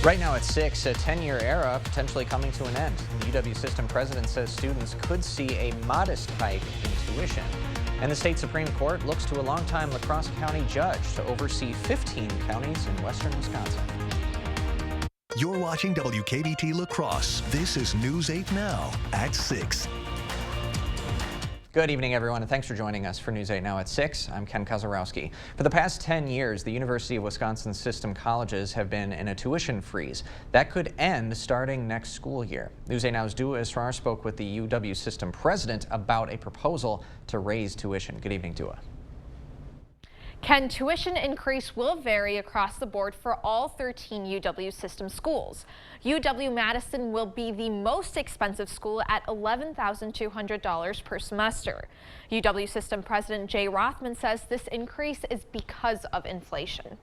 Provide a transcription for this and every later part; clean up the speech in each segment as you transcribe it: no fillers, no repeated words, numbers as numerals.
Right now at 6, a 10-year era potentially coming to an end. The UW system president says students could see a modest hike in tuition. And the state Supreme Court looks to a longtime La Crosse County judge to oversee 15 counties in western Wisconsin. You're watching WKBT La Crosse. This is News 8 Now at 6. Good evening, everyone, and thanks for joining us for News 8 Now at 6. I'm Ken Kozarowski. For the past 10 years, the University of Wisconsin system colleges have been in a tuition freeze. That could end starting next school year. News 8 Now's Dua Israr spoke with the UW system president about a proposal to raise tuition. Good evening, Dua. Ken, tuition increase will vary across the board for all 13 UW system schools. UW-Madison will be the most expensive school at $11,200 per semester. UW system president Jay Rothman says this increase is because of inflation.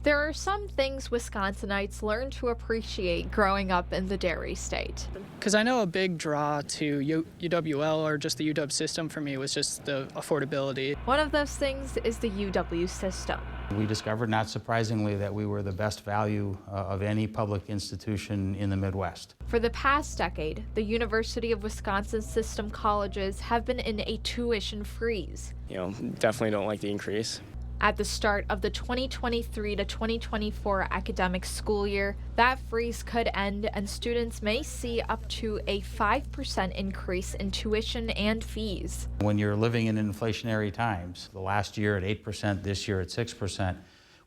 There are some things Wisconsinites learn to appreciate growing up in the Dairy State. Because I know a big draw to UWL or just the UW system for me was just the affordability. One of those things is the UW system. We discovered, not surprisingly, that we were the best value of any public institution in the Midwest. For the past decade, the University of Wisconsin system colleges have been in a tuition freeze. Definitely don't like the increase. At the start of the 2023 to 2024 academic school year, that freeze could end and students may see up to a 5% increase in tuition and fees. When you're living in inflationary times, the last year at 8%, this year at 6%,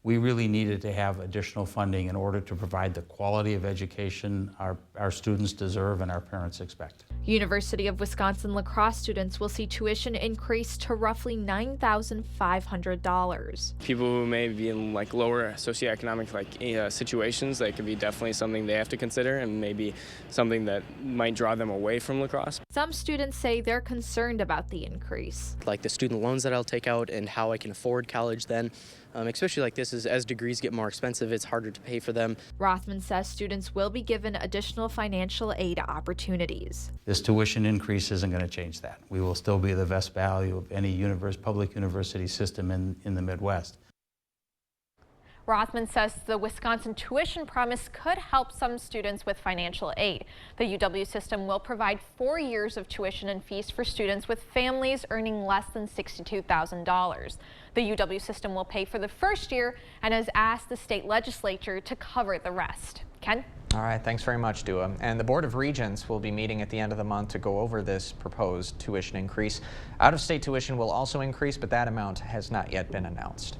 we really needed to have additional funding in order to provide the quality of education our students deserve and our parents expect. University of Wisconsin La Crosse students will see tuition increase to roughly $9,500. People who may be in lower socioeconomic situations, that could be definitely something they have to consider and maybe something that might draw them away from La Crosse. Some students say they're concerned about the increase. Like the student loans that I'll take out and how I can afford college then. Especially like this, as degrees get more expensive, it's harder to pay for them. Rothman says students will be given additional financial aid opportunities. This tuition increase isn't going to change that. We will still be the best value of any public university system in the Midwest. Rothman says the Wisconsin tuition promise could help some students with financial aid. The UW system will provide 4 years of tuition and fees for students with families earning less than $62,000. The UW system will pay for the first year and has asked the state legislature to cover the rest. Ken? All right, thanks very much, Dua. And the Board of Regents will be meeting at the end of the month to go over this proposed tuition increase. Out-of-state tuition will also increase, but that amount has not yet been announced.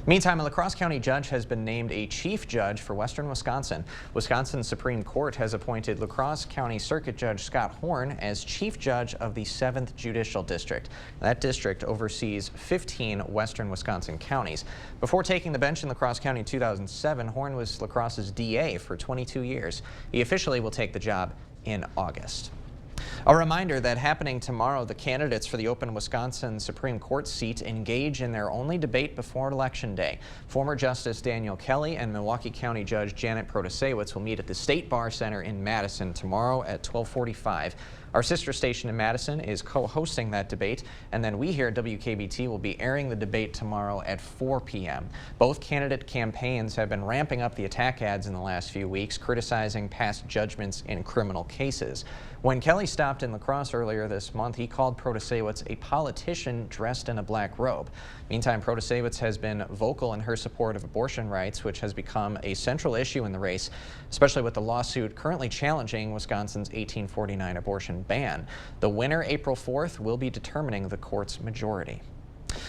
Meantime, a La Crosse County judge has been named a chief judge for western Wisconsin. Wisconsin's Supreme Court has appointed La Crosse County Circuit Judge Scott Horn as chief judge of the 7th Judicial District. That district oversees 15 western Wisconsin counties. Before taking the bench in La Crosse County in 2007, Horn was La Crosse's DA for 22 years. He officially will take the job in August. A reminder that happening tomorrow, the candidates for the open Wisconsin Supreme Court seat engage in their only debate before Election Day. Former Justice Daniel Kelly and Milwaukee County Judge Janet Protasewicz will meet at the State Bar Center in Madison tomorrow at 12:45. Our sister station in Madison is co-hosting that debate, and then we here at WKBT will be airing the debate tomorrow at 4 p.m. Both candidate campaigns have been ramping up the attack ads in the last few weeks, criticizing past judgments in criminal cases. When Kelly stopped in La Crosse earlier this month, he called Protasewicz a politician dressed in a black robe. Meantime, Protasewicz has been vocal in her support of abortion rights, which has become a central issue in the race, especially with the lawsuit currently challenging Wisconsin's 1849 abortion ban. The winner, April 4th, will be determining the court's majority.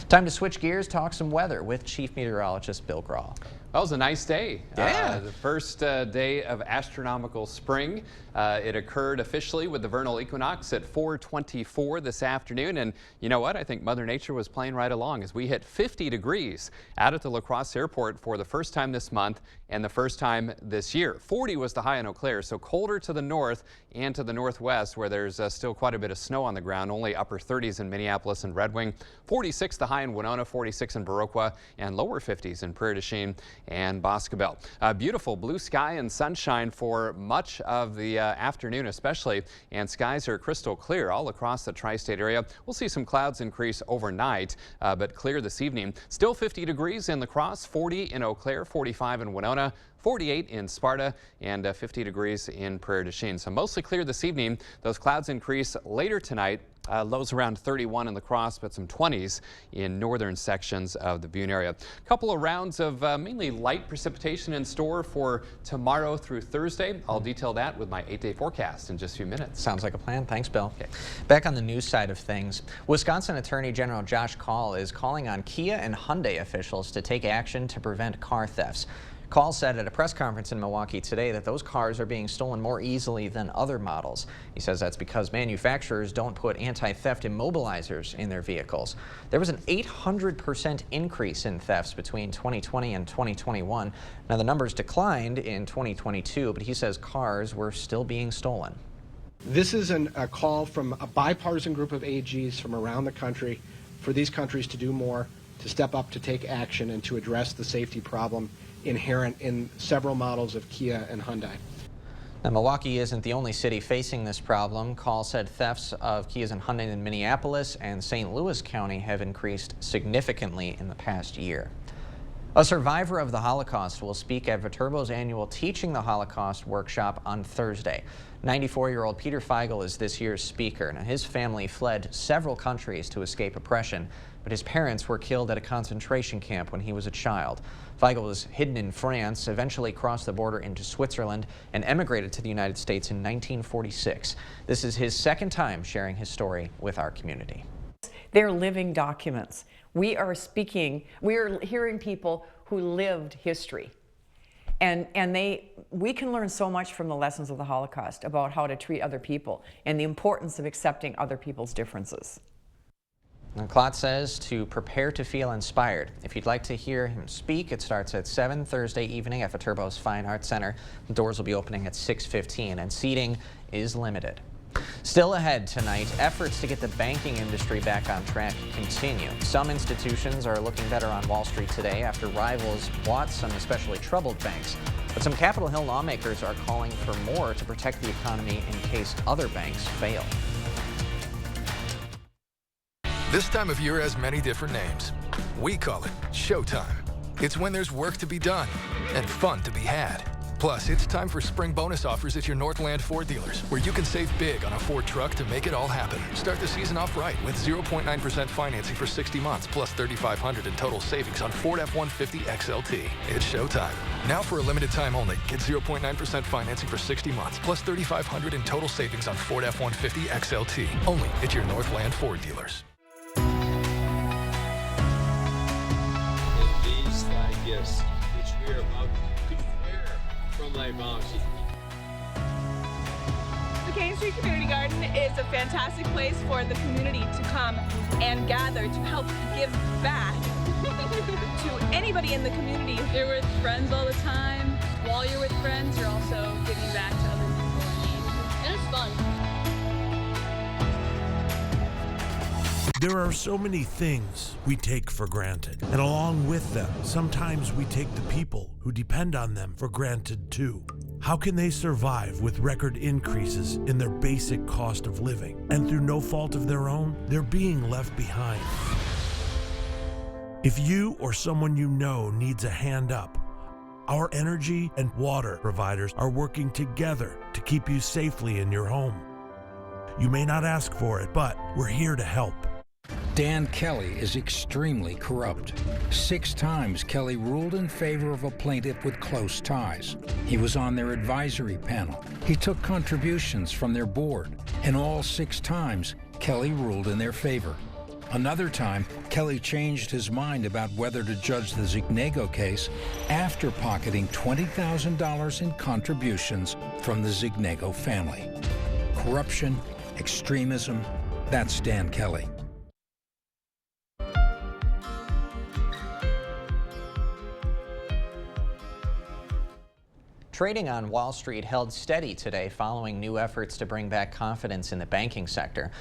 Time to switch gears, talk some weather with Chief Meteorologist Bill Grahl. Well, it was a nice day. Yeah. The first day of astronomical spring. It occurred officially with the vernal equinox at 4:24 this afternoon. And you know what? I think Mother Nature was playing right along as we hit 50 degrees out at the La Crosse Airport for the first time this month and the first time this year. 40 was the high in Eau Claire, so colder to the north and to the northwest where there's still quite a bit of snow on the ground, only upper 30s in Minneapolis and Red Wing. 46 the high in Winona, 46 in Viroqua, and lower 50s in Prairie du Chien and Boscobel. Beautiful blue sky and sunshine for much of the afternoon especially, and skies are crystal clear all across the tri-state area. We'll see some clouds increase overnight, but clear this evening. Still 50 degrees in La Crosse, 40 in Eau Claire, 45 in Winona, 48 in Sparta, and 50 degrees in Prairie du Chien. So mostly clear this evening. Those clouds increase later tonight. Lows around 31 in La Crosse, but some 20s in northern sections of the Butte area. A couple of rounds of mainly light precipitation in store for tomorrow through Thursday. I'll detail that with my 8-day forecast in just a few minutes. Sounds like a plan. Thanks, Bill. Okay. Back on the news side of things, Wisconsin Attorney General Josh Kaul is calling on Kia and Hyundai officials to take action to prevent car thefts. Kaul said at a press conference in Milwaukee today that those cars are being stolen more easily than other models. He says that's because manufacturers don't put anti-theft immobilizers in their vehicles. There was an 800% increase in thefts between 2020 and 2021. Now the numbers declined in 2022, but he says cars were still being stolen. This is a call from a bipartisan group of AGs from around the country for these countries to do more, to step up, to take action, and to address the safety problem inherent in several models of Kia and Hyundai. Now, Milwaukee isn't the only city facing this problem. Kaul said thefts of Kias and Hyundai in Minneapolis and St. Louis County have increased significantly in the past year. A survivor of the Holocaust will speak at Viterbo's annual Teaching the Holocaust workshop on Thursday. 94-year-old Peter Feigl is this year's speaker. Now, his family fled several countries to escape oppression, but his parents were killed at a concentration camp when he was a child. Feigl was hidden in France, eventually crossed the border into Switzerland, and emigrated to the United States in 1946. This is his second time sharing his story with our community. They're living documents. We are hearing people who lived history. And we can learn so much from the lessons of the Holocaust about how to treat other people and the importance of accepting other people's differences. And Klotz says to prepare to feel inspired. If you'd like to hear him speak, it starts at 7 Thursday evening at Viterbo's Fine Arts Center. The doors will be opening at 6:15 and seating is limited. Still ahead tonight, efforts to get the banking industry back on track continue. Some institutions are looking better on Wall Street today after rivals bought some especially troubled banks. But some Capitol Hill lawmakers are calling for more to protect the economy in case other banks fail. This time of year has many different names. We call it Showtime. It's when there's work to be done and fun to be had. Plus, it's time for spring bonus offers at your Northland Ford dealers, where you can save big on a Ford truck to make it all happen. Start the season off right with 0.9% financing for 60 months, plus $3,500 in total savings on Ford F-150 XLT. It's showtime. Now for a limited time only, get 0.9% financing for 60 months, plus $3,500 in total savings on Ford F-150 XLT. Only at your Northland Ford dealers. These thy gifts, which we are about to prepare from thy bounty. The Cane Street Community Garden is a fantastic place for the community to come and gather to help give back to anybody in the community. You're with friends all the time. While you're with friends, you're also giving back to other people in need. And it's fun. There are so many things we take for granted, and along with them, sometimes we take the people who depend on them for granted too. How can they survive with record increases in their basic cost of living? And through no fault of their own, they're being left behind. If you or someone you know needs a hand up, our energy and water providers are working together to keep you safely in your home. You may not ask for it, but we're here to help. Dan Kelly is extremely corrupt. 6 times Kelly ruled in favor of a plaintiff with close ties. He was on their advisory panel. He took contributions from their board, and all 6 times Kelly ruled in their favor. Another time, Kelly changed his mind about whether to judge the Zignego case after pocketing $20,000 in contributions from the Zignego family. Corruption, extremism, that's Dan Kelly. Trading on Wall Street held steady today following new efforts to bring back confidence in the banking sector.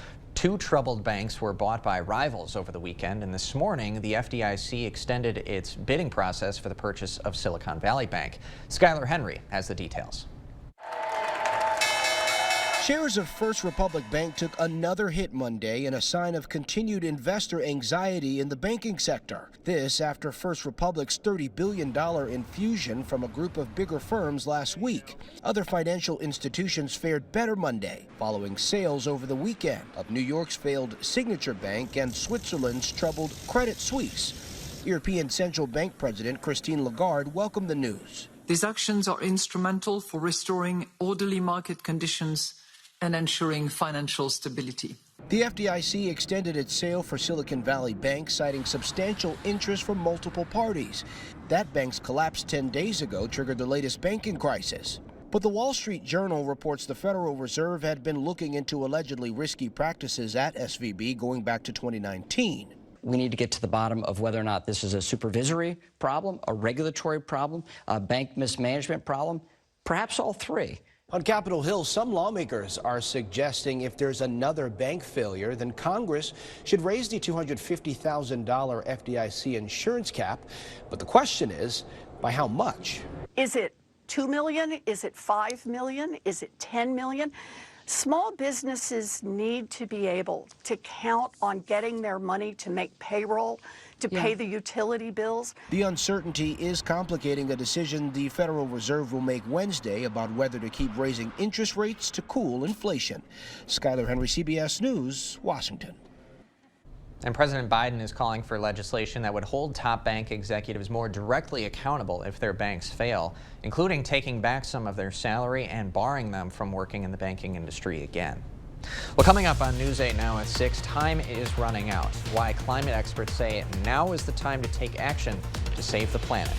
Two troubled banks were bought by rivals over the weekend, and this morning the FDIC extended its bidding process for the purchase of Silicon Valley Bank. Skylar Henry has the details. Shares of First Republic Bank took another hit Monday in a sign of continued investor anxiety in the banking sector. This after First Republic's $30 billion infusion from a group of bigger firms last week. Other financial institutions fared better Monday, following sales over the weekend of New York's failed Signature Bank and Switzerland's troubled Credit Suisse. European Central Bank President Christine Lagarde welcomed the news. These actions are instrumental for restoring orderly market conditions and ensuring financial stability. The FDIC extended its sale for Silicon Valley Bank, citing substantial interest from multiple parties. That bank's collapse 10 days ago triggered the latest banking crisis. But the Wall Street Journal reports the Federal Reserve had been looking into allegedly risky practices at SVB going back to 2019. We need to get to the bottom of whether or not this is a supervisory problem, a regulatory problem, a bank mismanagement problem, perhaps all three. On Capitol Hill, some lawmakers are suggesting if there's another bank failure, then Congress should raise the $250,000 FDIC insurance cap. But the question is, by how much? Is it $2 million? Is it $5 million? Is it $10 million? Small businesses need to be able to count on getting their money to make payroll, to pay the utility bills. The uncertainty is complicating a decision the Federal Reserve will make Wednesday about whether to keep raising interest rates to cool inflation. Skylar Henry, CBS News, Washington. And President Biden is calling for legislation that would hold top bank executives more directly accountable if their banks fail, including taking back some of their salary and barring them from working in the banking industry again. Well, coming up on News 8 now at 6, time is running out. Why climate experts say now is the time to take action to save the planet.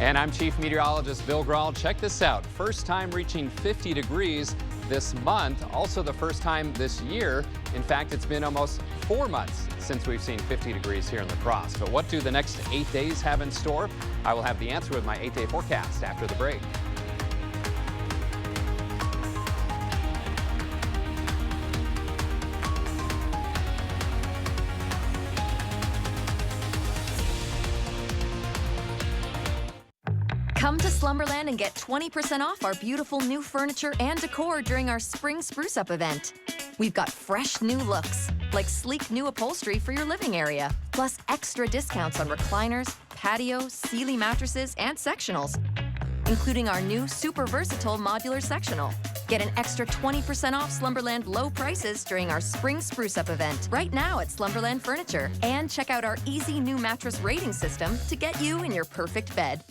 And I'm Chief Meteorologist Bill Grahl. Check this out. First time reaching 50 degrees this month. Also the first time this year. In fact, it's been almost 4 months since we've seen 50 degrees here in La Crosse. But what do the next 8 days have in store? I will have the answer with my 8-day forecast after the break. Come to Slumberland and get 20% off our beautiful new furniture and decor during our Spring Spruce Up event. We've got fresh new looks, like sleek new upholstery for your living area, plus extra discounts on recliners, patios, Sealy mattresses, and sectionals, including our new super versatile modular sectional. Get an extra 20% off Slumberland low prices during our Spring Spruce Up event right now at Slumberland Furniture. And check out our easy new mattress rating system to get you in your perfect bed.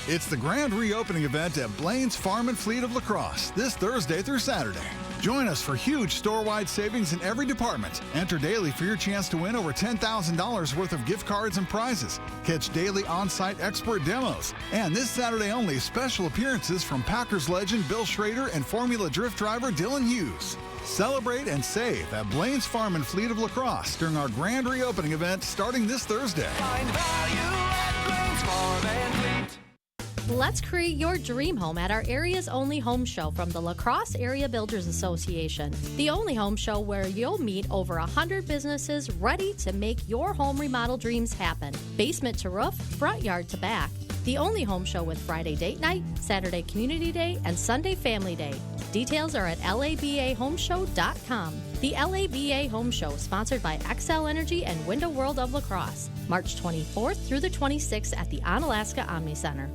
It's the grand reopening event at Blaine's Farm and Fleet of La Crosse this Thursday through Saturday. Join us for huge store-wide savings in every department. Enter daily for your chance to win over $10,000 worth of gift cards and prizes. Catch daily on-site expert demos. And this Saturday only, special appearances from Packers legend Bill Schrader and Formula Drift driver Dylan Hughes. Celebrate and save at Blaine's Farm and Fleet of La Crosse during our grand reopening event starting this Thursday. Find value at Blaine's Farm and Fleet. Let's create your dream home at our area's only home show from the La Crosse Area Builders Association. The only home show where you'll meet over 100 businesses ready to make your home remodel dreams happen. Basement to roof, front yard to back. The only home show with Friday date night, Saturday community day, and Sunday family day. Details are at labahomeshow.com. The LABA Home Show, sponsored by Xcel Energy and Window World of La Crosse, March 24th through the 26th at the Onalaska Omni Center.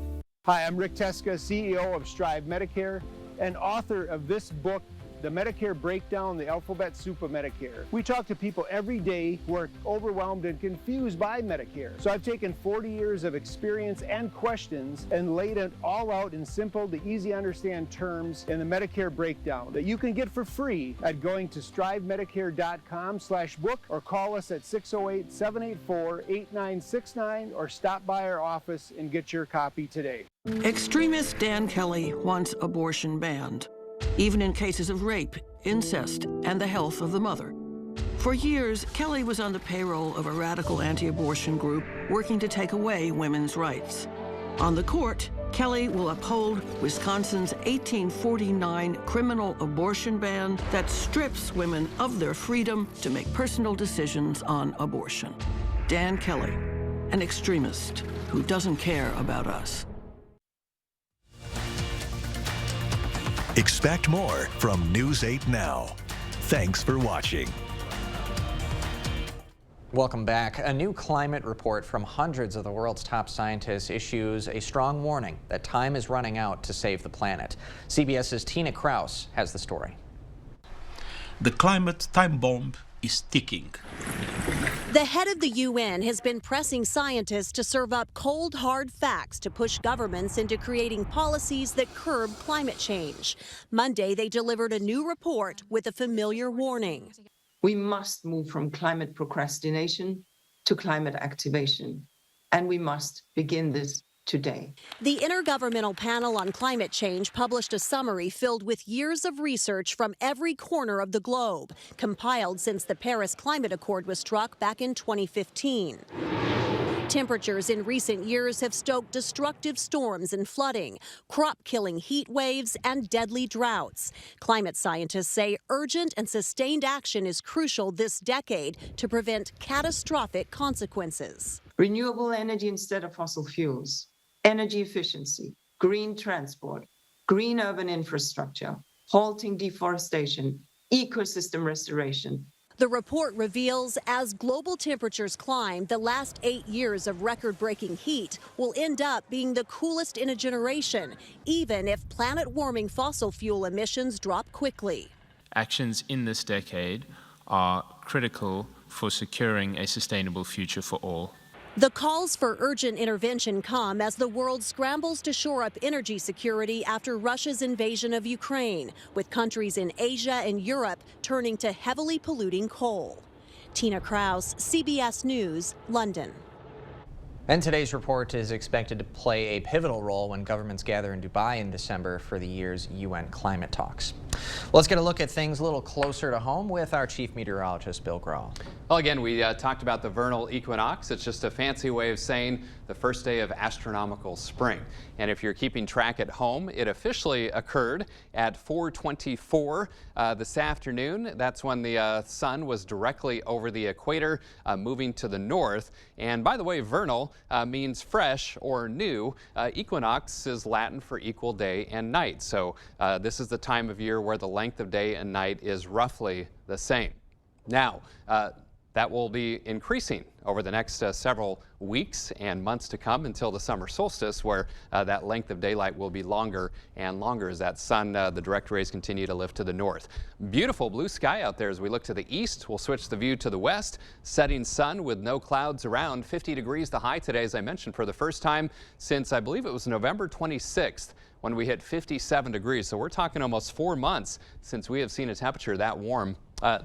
Hi, I'm Rick Teska, CEO of Strive Medicare and author of this book, The Medicare Breakdown, the Alphabet Soup of Medicare. We talk to people every day who are overwhelmed and confused by Medicare. So I've taken 40 years of experience and questions and laid it all out in simple to easy to understand terms in the Medicare Breakdown that you can get for free at going to strivemedicare.com/book or call us at 608-784-8969 or stop by our office and get your copy today. Extremist Dan Kelly wants abortion banned, even in cases of rape, incest, and the health of the mother. For years, Kelly was on the payroll of a radical anti-abortion group working to take away women's rights. On the court, Kelly will uphold Wisconsin's 1849 criminal abortion ban that strips women of their freedom to make personal decisions on abortion. Dan Kelly, an extremist who doesn't care about us. Expect more from News 8 Now. Thanks for watching. Welcome back. A new climate report from hundreds of the world's top scientists issues a strong warning that time is running out to save the planet. CBS's Tina Kraus has the story. The climate time bomb is ticking. The head of the UN has been pressing scientists to serve up cold, hard facts to push governments into creating policies that curb climate change. Monday, they delivered a new report with a familiar warning. We must move from climate procrastination to climate activation, and we must begin this today. The Intergovernmental Panel on Climate Change published a summary filled with years of research from every corner of the globe, compiled since the Paris Climate Accord was struck back in 2015. Temperatures in recent years have stoked destructive storms and flooding, crop-killing heat waves, and deadly droughts. Climate scientists say urgent and sustained action is crucial this decade to prevent catastrophic consequences. Renewable energy instead of fossil fuels, energy efficiency, green transport, green urban infrastructure, halting deforestation, ecosystem restoration. The report reveals as global temperatures climb, the last 8 years of record-breaking heat will end up being the coolest in a generation, even if planet-warming fossil fuel emissions drop quickly. Actions in this decade are critical for securing a sustainable future for all. The calls for urgent intervention come as the world scrambles to shore up energy security after Russia's invasion of Ukraine, with countries in Asia and Europe turning to heavily polluting coal. Tina Kraus, CBS News, London. And today's report is expected to play a pivotal role when governments gather in Dubai in December for the year's UN climate talks. Well, let's get a look at things a little closer to home with our chief meteorologist, Bill Grahl. Well, again, we talked about the vernal equinox. It's just a fancy way of saying the first day of astronomical spring. And if you're keeping track at home, it officially occurred at 4:24 this afternoon. That's when the sun was directly over the equator, moving to the north. And by the way, vernal means fresh or new. Equinox is Latin for equal day and night. So this is the time of year where the length of day and night is roughly the same. Now, that will be increasing over the next several weeks and months to come until the summer solstice, where that length of daylight will be longer and longer as that sun, the direct rays continue to lift to the north. Beautiful blue sky out there as we look to the east. We'll switch the view to the west. Setting sun with no clouds around. 50 degrees the high today, as I mentioned, for the first time since I believe it was November 26th. When we hit 57 degrees. So we're talking almost 4 months since we have seen a temperature that warm.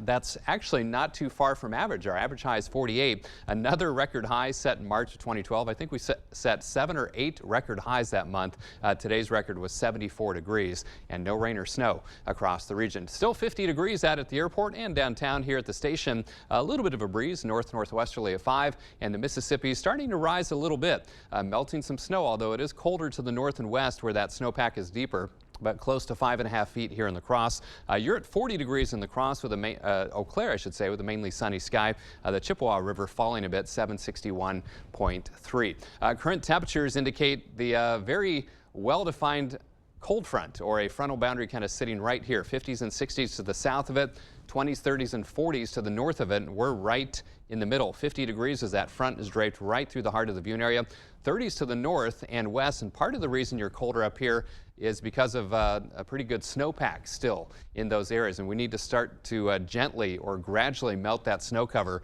That's actually not too far from average. Our average high is 48. Another record high set in March of 2012. I think we set 7 or 8 record highs that month. Today's record was 74 degrees and no rain or snow across the region. Still 50 degrees out at the airport and downtown here at the station. A little bit of a breeze north-northwesterly at 5, and the Mississippi is starting to rise a little bit, melting some snow, although it is colder to the north and west where that snowpack is deeper. But close to 5.5 feet here in La Crosse. You're at 40 degrees in La Crosse with Eau Claire, I should say, with a mainly sunny sky. The Chippewa River falling a bit, 761.3. Current temperatures indicate the very well-defined cold front, or a frontal boundary kind of sitting right here. 50s and 60s to the south of it, 20s, 30s, and 40s to the north of it. And we're right in the middle. 50 degrees as that front is draped right through the heart of the viewing area. 30s to the north and west. And part of the reason you're colder up here is because of a pretty good snowpack still in those areas. And we need to start to gently or gradually melt that snow cover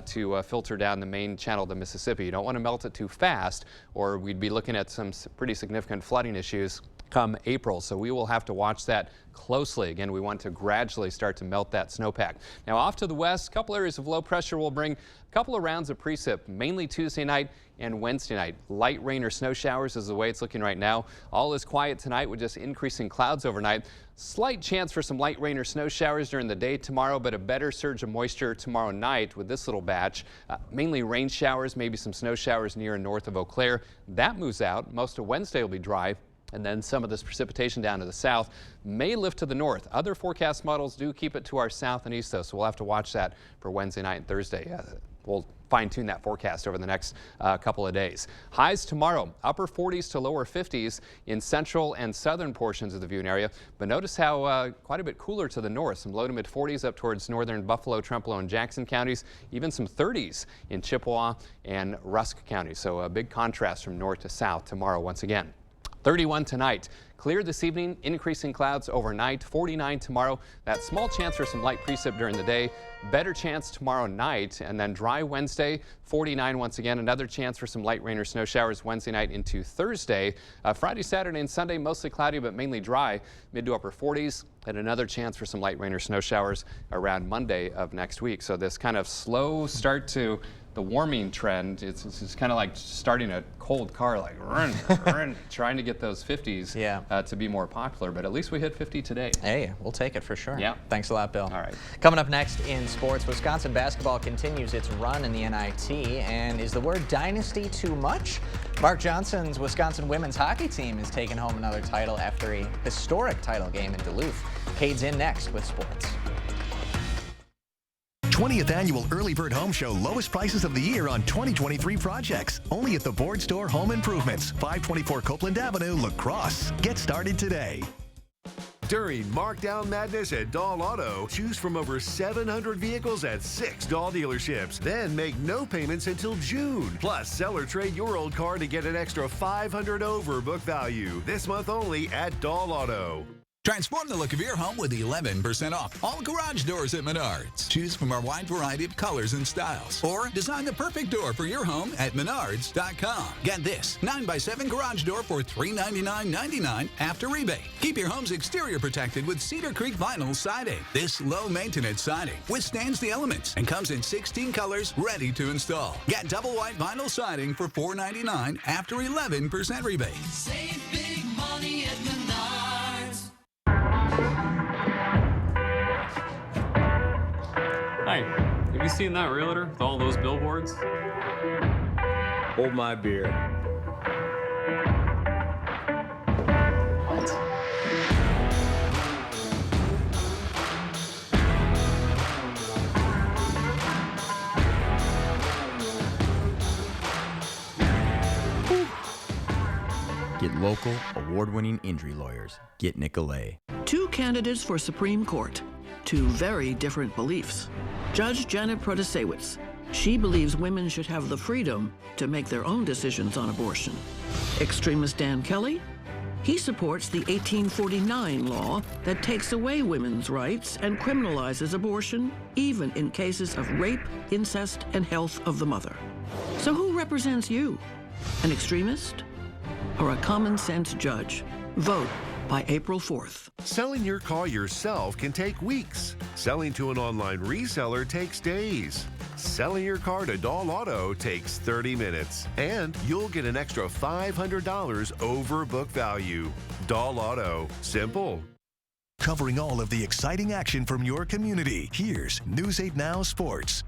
to filter down the main channel of the Mississippi. You don't want to melt it too fast, or we'd be looking at some pretty significant flooding issues come April. So we will have to watch that closely. Again, we want to gradually start to melt that snowpack. Now off to the west, a couple areas of low pressure will bring a couple of rounds of precip, mainly Tuesday night and Wednesday night. Light rain or snow showers is the way it's looking right now. All is quiet tonight with just increasing clouds overnight. Slight chance for some light rain or snow showers during the day tomorrow, but a better surge of moisture tomorrow night with this little batch. Mainly rain showers, maybe some snow showers near and north of Eau Claire. That moves out. Most of Wednesday will be dry. And then some of this precipitation down to the south may lift to the north. Other forecast models do keep it to our south and east, though, so we'll have to watch that for Wednesday night and Thursday. We'll fine-tune that forecast over the next couple of days. Highs tomorrow, upper 40s to lower 50s in central and southern portions of the viewing area. But notice how quite a bit cooler to the north. Some low to mid 40s up towards northern Buffalo, Trempealeau, and Jackson counties. Even some 30s in Chippewa and Rusk counties. So a big contrast from north to south tomorrow once again. 31 tonight. Clear this evening, increasing clouds overnight. 49 tomorrow. That small chance for some light precip during the day. Better chance tomorrow night, and then dry Wednesday. 49 once again. Another chance for some light rain or snow showers Wednesday night into Thursday. Friday, Saturday, and Sunday mostly cloudy but mainly dry. Mid to upper 40s. And another chance for some light rain or snow showers around Monday of next week. So this kind of slow start to the warming trend, it's kind of like starting a cold car, like run, trying to get those 50s to be more popular. But at least we hit 50 today. Hey, we'll take it for sure. Yeah. Thanks a lot, Bill. All right. Coming up next in sports, Wisconsin basketball continues its run in the NIT. And is the word dynasty too much? Mark Johnson's Wisconsin women's hockey team is taking home another title after a historic title game in Duluth. Cade's in next with sports. 20th Annual Early Bird Home Show lowest prices of the year on 2023 projects. Only at the Board Store Home Improvements, 524 Copeland Avenue, La Crosse. Get started today. During Markdown Madness at Dahl Auto, choose from over 700 vehicles at 6 Dahl dealerships. Then make no payments until June. Plus, sell or trade your old car to get an extra $500 over book value. This month only at Dahl Auto. Transform the look of your home with 11% off all garage doors at Menards. Choose from our wide variety of colors and styles. Or design the perfect door for your home at Menards.com. Get this 9x7 garage door for $399.99 after rebate. Keep your home's exterior protected with Cedar Creek vinyl siding. This low-maintenance siding withstands the elements and comes in 16 colors ready to install. Get double white vinyl siding for $499 after 11% rebate. Save big money at Menards. Hi, have you seen that realtor with all those billboards? Hold my beer. Get local, award-winning injury lawyers. Get Nicolay. Two candidates for Supreme Court. Two very different beliefs. Judge Janet Protasewicz. She believes women should have the freedom to make their own decisions on abortion. Extremist Dan Kelly. He supports the 1849 law that takes away women's rights and criminalizes abortion, even in cases of rape, incest, and health of the mother. So who represents you? An extremist or a common sense judge? Vote by April 4th. Selling your car yourself can take weeks. Selling to an online reseller takes days. Selling your car to Dahl Auto takes 30 minutes. And you'll get an extra $500 over book value. Dahl Auto. Simple. Covering all of the exciting action from your community. Here's News 8 Now Sports.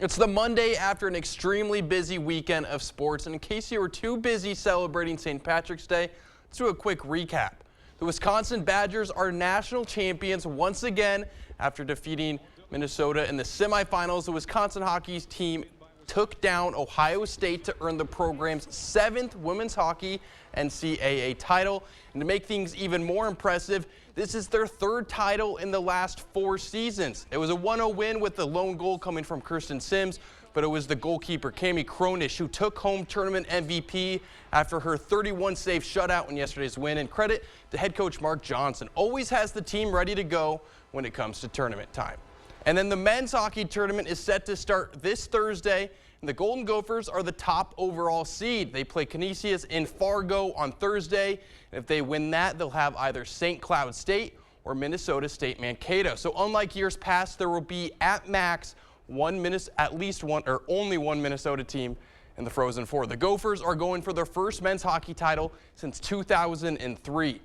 It's the Monday after an extremely busy weekend of sports. And in case you were too busy celebrating St. Patrick's Day, let's do a quick recap. The Wisconsin Badgers are national champions once again after defeating Minnesota in the semifinals. The Wisconsin hockey team took down Ohio State to earn the program's 7th women's hockey NCAA title. And to make things even more impressive, this is their 3rd title in the last 4 seasons. It was a 1-0 win with the lone goal coming from Kirsten Sims, but it was the goalkeeper Cami Kronish who took home tournament MVP after her 31-save shutout in yesterday's win. And credit to head coach Mark Johnson, always has the team ready to go when it comes to tournament time. And then the men's hockey tournament is set to start this Thursday. And the Golden Gophers are the top overall seed. They play Canisius in Fargo on Thursday. And if they win that, they'll have either St. Cloud State or Minnesota State Mankato. So unlike years past, there will be at max only one Minnesota team in the Frozen Four. The Gophers are going for their first men's hockey title since 2003.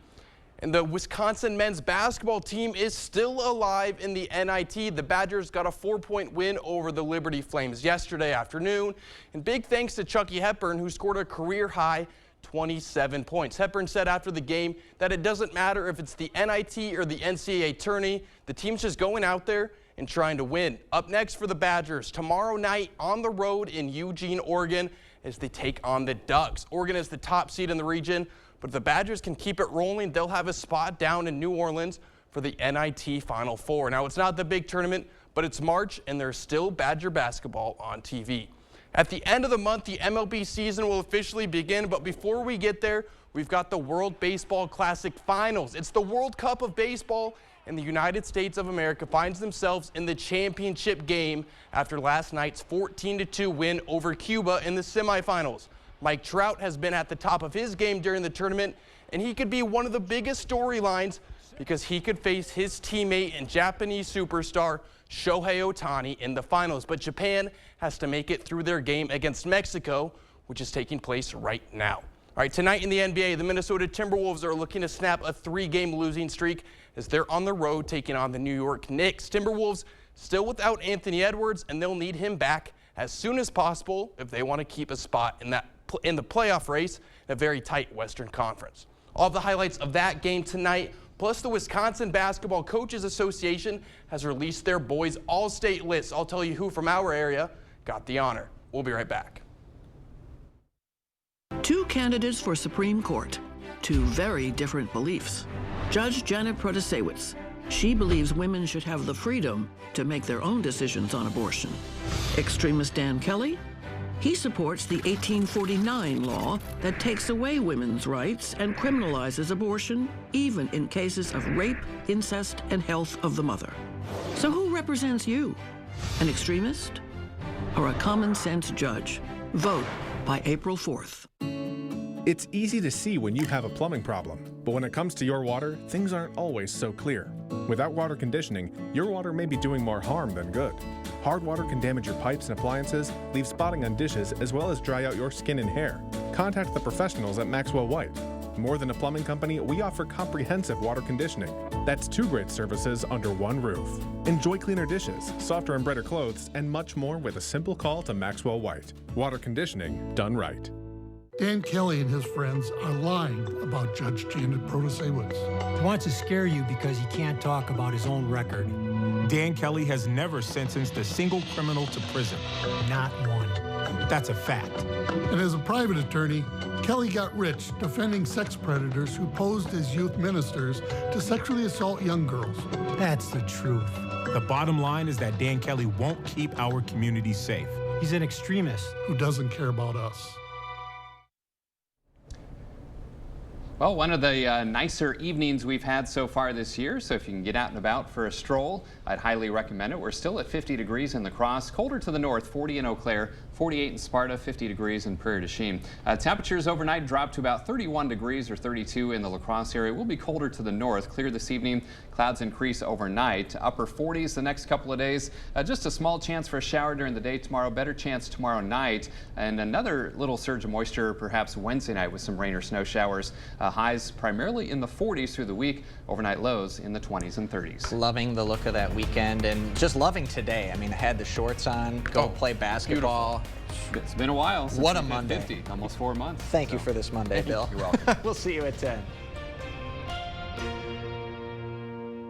And the Wisconsin men's basketball team is still alive in the NIT. The Badgers got a 4-point win over the Liberty Flames yesterday afternoon. And big thanks to Chucky Hepburn, who scored a career-high 27 points. Hepburn said after the game that it doesn't matter if it's the NIT or the NCAA tourney. The team's just going out there and trying to win. Up next for the Badgers, tomorrow night on the road in Eugene, Oregon, as they take on the Ducks. Oregon is the top seed in the region, but if the Badgers can keep it rolling, they'll have a spot down in New Orleans for the NIT Final Four. Now, it's not the big tournament, but it's March, and there's still Badger basketball on TV. At the end of the month, the MLB season will officially begin, but before we get there, we've got the World Baseball Classic Finals. It's the World Cup of baseball, and the United States of America finds themselves in the championship game after last night's 14-2 win over Cuba in the semifinals. Mike Trout has been at the top of his game during the tournament, and he could be one of the biggest storylines because he could face his teammate and Japanese superstar Shohei Ohtani in the finals. But Japan has to make it through their game against Mexico, which is taking place right now. All right, tonight in the NBA, the Minnesota Timberwolves are looking to snap a 3-game losing streak as they're on the road taking on the New York Knicks. Timberwolves still without Anthony Edwards, and they'll need him back as soon as possible if they want to keep a spot in the playoff race in a very tight Western Conference. All of the highlights of that game tonight, plus the Wisconsin Basketball Coaches Association has released their boys all-state list. I'll tell you who from our area got the honor. We'll be right back. Two candidates for Supreme Court, two very different beliefs. Judge Janet Protasewicz, she believes women should have the freedom to make their own decisions on abortion. Extremist Dan Kelly, he supports the 1849 law that takes away women's rights and criminalizes abortion, even in cases of rape, incest, and health of the mother. So who represents you? An extremist or a common sense judge? Vote by April 4th. It's easy to see when you have a plumbing problem, but when it comes to your water, things aren't always so clear. Without water conditioning, your water may be doing more harm than good. Hard water can damage your pipes and appliances, leave spotting on dishes, as well as dry out your skin and hair. Contact the professionals at Maxwell White. More than a plumbing company, we offer comprehensive water conditioning. That's 2 great services under one roof. Enjoy cleaner dishes, softer and brighter clothes, and much more with a simple call to Maxwell White. Water conditioning done right. Dan Kelly and his friends are lying about Judge Janet Protasewicz. He wants to scare you because he can't talk about his own record. Dan Kelly has never sentenced a single criminal to prison. Not one. That's a fact. And as a private attorney, Kelly got rich defending sex predators who posed as youth ministers to sexually assault young girls. That's the truth. The bottom line is that Dan Kelly won't keep our community safe. He's an extremist who doesn't care about us. Well, one of the nicer evenings we've had so far this year, so if you can get out and about for a stroll, I'd highly recommend it. We're still at 50 degrees in La Crosse, colder to the north, 40 in Eau Claire, 48 in Sparta, 50 degrees in Prairie du Chien. Temperatures overnight drop to about 31 degrees or 32 in the La Crosse area. It will be colder to the north, clear this evening. Clouds increase overnight, upper 40s the next couple of days. Just a small chance for a shower during the day tomorrow, better chance tomorrow night, and another little surge of moisture perhaps Wednesday night with some rain or snow showers. Highs primarily in the 40s through the week, overnight lows in the 20s and 30s. Loving the look of that weekend and just loving today. I mean, I had the shorts on, go play basketball. Beautiful. It's been a while since what a Monday. 50, almost 4 months. Thank you for this Monday, Bill. You're welcome. We'll see you at 10.